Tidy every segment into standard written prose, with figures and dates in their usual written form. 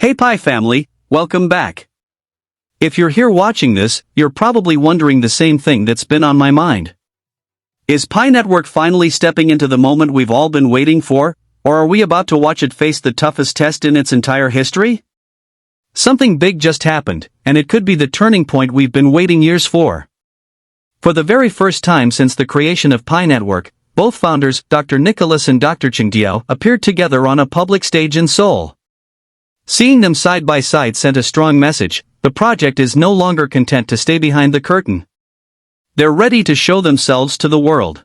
Hey Pi family, welcome back. If you're here watching this, you're probably wondering the same thing that's been on my mind. Is Pi Network finally stepping into the moment we've all been waiting for, or are we about to watch it face the toughest test in its entire history? Something big just happened, and it could be the turning point we've been waiting years for. For the very first time since the creation of Pi Network, both founders, Dr. Nicholas and Dr. Cheng Diao, appeared together on a public stage in Seoul. Seeing them side by side sent a strong message: the project is no longer content to stay behind the curtain. They're ready to show themselves to the world.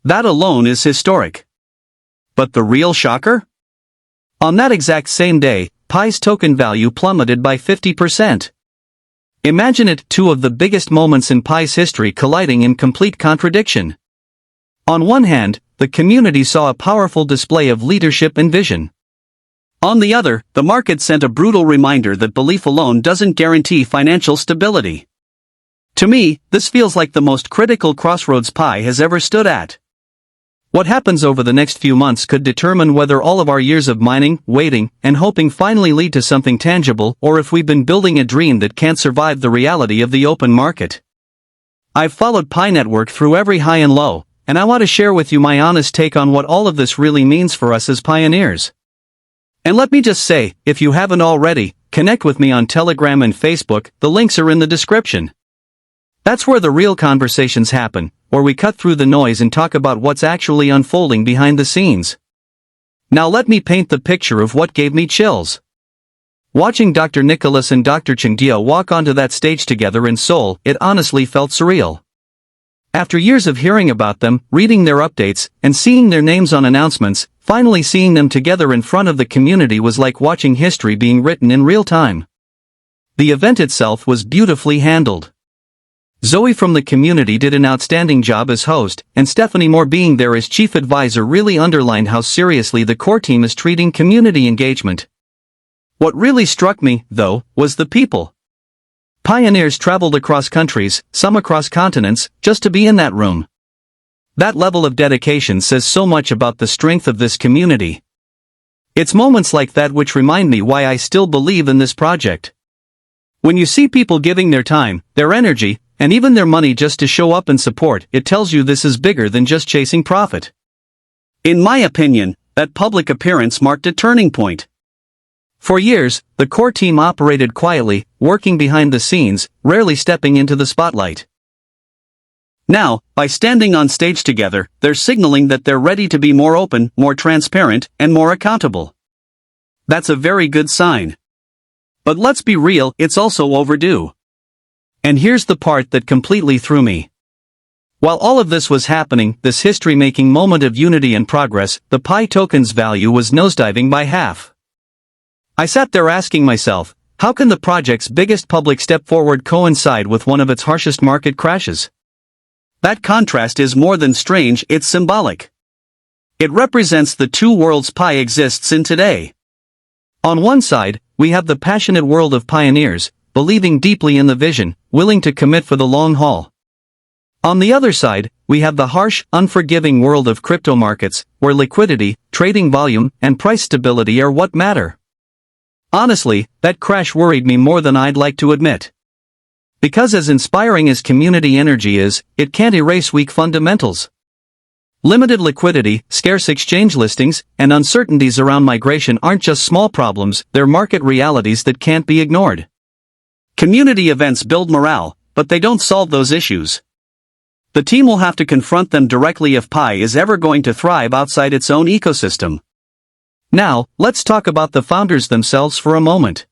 That alone is historic. But the real shocker? On that exact same day, Pi's token value plummeted by 50%. Imagine it, two of the biggest moments in Pi's history colliding in complete contradiction. On one hand, the community saw a powerful display of leadership and vision. On the other, the market sent a brutal reminder that belief alone doesn't guarantee financial stability. To me, this feels like the most critical crossroads Pi has ever stood at. What happens over the next few months could determine whether all of our years of mining, waiting, and hoping finally lead to something tangible, or if we've been building a dream that can't survive the reality of the open market. I've followed Pi Network through every high and low, and I want to share with you my honest take on what all of this really means for us as pioneers. And let me just say, if you haven't already, connect with me on Telegram and Facebook, the links are in the description. That's where the real conversations happen, where we cut through the noise and talk about what's actually unfolding behind the scenes. Now let me paint the picture of what gave me chills. Watching Dr. Nicholas and Dr. Cheng Diao walk onto that stage together in Seoul, it honestly felt surreal. After years of hearing about them, reading their updates, and seeing their names on announcements, finally seeing them together in front of the community was like watching history being written in real time. The event itself was beautifully handled. Zoe from the community did an outstanding job as host, and Stephanie Moore being there as chief advisor really underlined how seriously the core team is treating community engagement. What really struck me, though, was the people. Pioneers traveled across countries, some across continents, just to be in that room. That level of dedication says so much about the strength of this community. It's moments like that which remind me why I still believe in this project. When you see people giving their time, their energy, and even their money just to show up and support, it tells you this is bigger than just chasing profit. In my opinion, that public appearance marked a turning point. For years, the core team operated quietly, working behind the scenes, rarely stepping into the spotlight. Now, by standing on stage together, they're signaling that they're ready to be more open, more transparent, and more accountable. That's a very good sign. But let's be real, it's also overdue. And here's the part that completely threw me. While all of this was happening, this history-making moment of unity and progress, the Pi token's value was nosediving by half. I sat there asking myself, how can the project's biggest public step forward coincide with one of its harshest market crashes? That contrast is more than strange, it's symbolic. It represents the two worlds Pi exists in today. On one side, we have the passionate world of pioneers, believing deeply in the vision, willing to commit for the long haul. On the other side, we have the harsh, unforgiving world of crypto markets, where liquidity, trading volume, and price stability are what matter. Honestly, that crash worried me more than I'd like to admit. Because as inspiring as community energy is, it can't erase weak fundamentals. Limited liquidity, scarce exchange listings, and uncertainties around migration aren't just small problems, they're market realities that can't be ignored. Community events build morale, but they don't solve those issues. The team will have to confront them directly if Pi is ever going to thrive outside its own ecosystem. Now, let's talk about the founders themselves for a moment.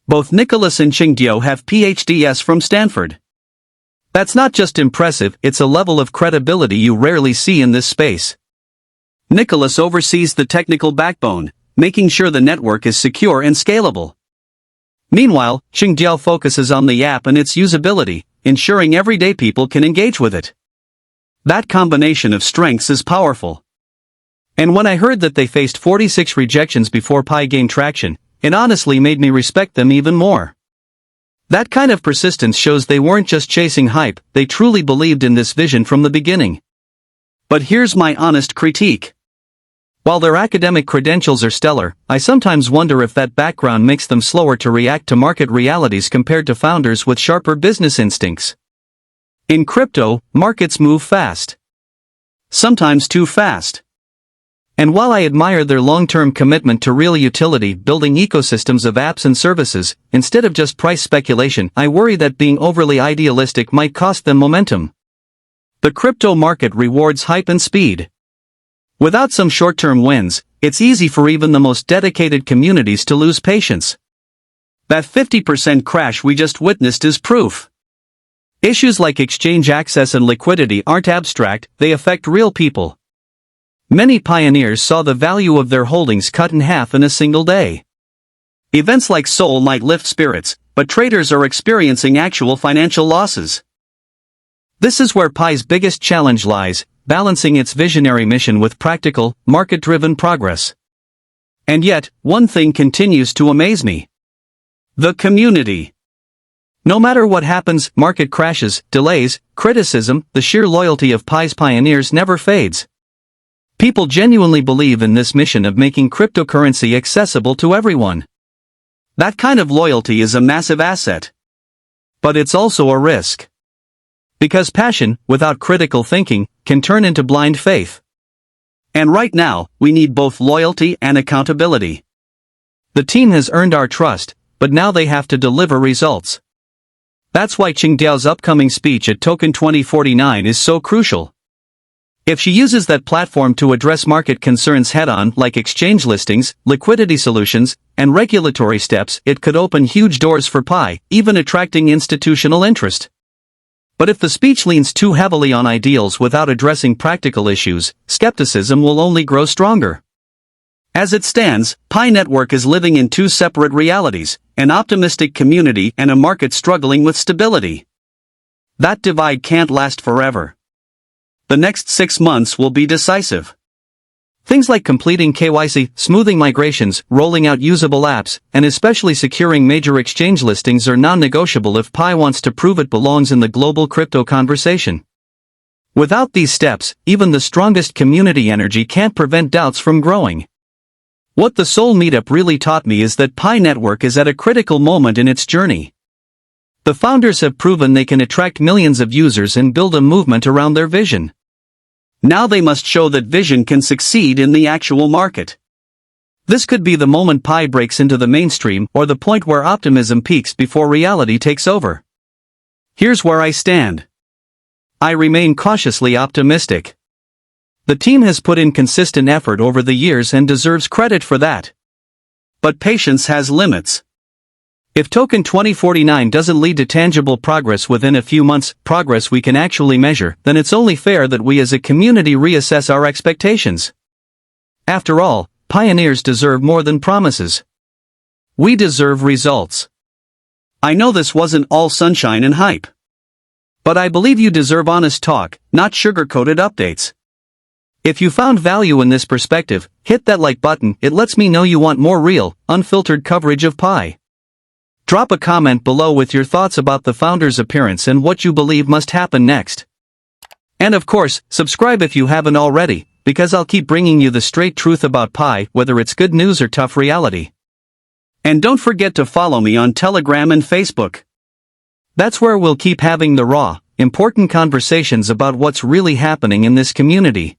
Both Nicholas and Cheng Diao have PhDs from Stanford. That's not just impressive, it's a level of credibility you rarely see in this space. Nicholas oversees the technical backbone, making sure the network is secure and scalable. Meanwhile, Cheng Diao focuses on the app and its usability, ensuring everyday people can engage with it. That combination of strengths is powerful. And when I heard that they faced 46 rejections before Pi gained traction, it honestly made me respect them even more. That kind of persistence shows they weren't just chasing hype, they truly believed in this vision from the beginning. But here's my honest critique. While their academic credentials are stellar, I sometimes wonder if that background makes them slower to react to market realities compared to founders with sharper business instincts. In crypto, markets move fast. Sometimes too fast. And while I admire their long-term commitment to real utility, building ecosystems of apps and services, instead of just price speculation, I worry that being overly idealistic might cost them momentum. The crypto market rewards hype and speed. Without some short-term wins, it's easy for even the most dedicated communities to lose patience. That 50% crash we just witnessed is proof. Issues like exchange access and liquidity aren't abstract, they affect real people. Many pioneers saw the value of their holdings cut in half in a single day. Events like SEOUL might lift spirits, but traders are experiencing actual financial losses. This is where Pi's biggest challenge lies, balancing its visionary mission with practical, market-driven progress. And yet, one thing continues to amaze me. The community. No matter what happens, market crashes, delays, criticism, the sheer loyalty of Pi's pioneers never fades. People genuinely believe in this mission of making cryptocurrency accessible to everyone. That kind of loyalty is a massive asset. But it's also a risk. Because passion, without critical thinking, can turn into blind faith. And right now, we need both loyalty and accountability. The team has earned our trust, but now they have to deliver results. That's why Qingdao's upcoming speech at Token 2049 is so crucial. If she uses that platform to address market concerns head-on, like exchange listings, liquidity solutions, and regulatory steps, it could open huge doors for Pi, even attracting institutional interest. But if the speech leans too heavily on ideals without addressing practical issues, skepticism will only grow stronger. As it stands, Pi Network is living in two separate realities, an optimistic community and a market struggling with stability. That divide can't last forever. The next 6 months will be decisive. Things like completing KYC, smoothing migrations, rolling out usable apps, and especially securing major exchange listings are non-negotiable if Pi wants to prove it belongs in the global crypto conversation. Without these steps, even the strongest community energy can't prevent doubts from growing. What the SEOUL meetup really taught me is that Pi Network is at a critical moment in its journey. The founders have proven they can attract millions of users and build a movement around their vision. Now they must show that vision can succeed in the actual market. This could be the moment Pi breaks into the mainstream or the point where optimism peaks before reality takes over. Here's where I stand. I remain cautiously optimistic. The team has put in consistent effort over the years and deserves credit for that. But patience has limits. If Token 2049 doesn't lead to tangible progress within a few months, progress we can actually measure, then it's only fair that we as a community reassess our expectations. After all, pioneers deserve more than promises. We deserve results. I know this wasn't all sunshine and hype. But I believe you deserve honest talk, not sugar-coated updates. If you found value in this perspective, hit that like button, it lets me know you want more real, unfiltered coverage of Pi. Drop a comment below with your thoughts about the founder's appearance and what you believe must happen next. And of course, subscribe if you haven't already, because I'll keep bringing you the straight truth about Pi, whether it's good news or tough reality. And don't forget to follow me on Telegram and Facebook. That's where we'll keep having the raw, important conversations about what's really happening in this community.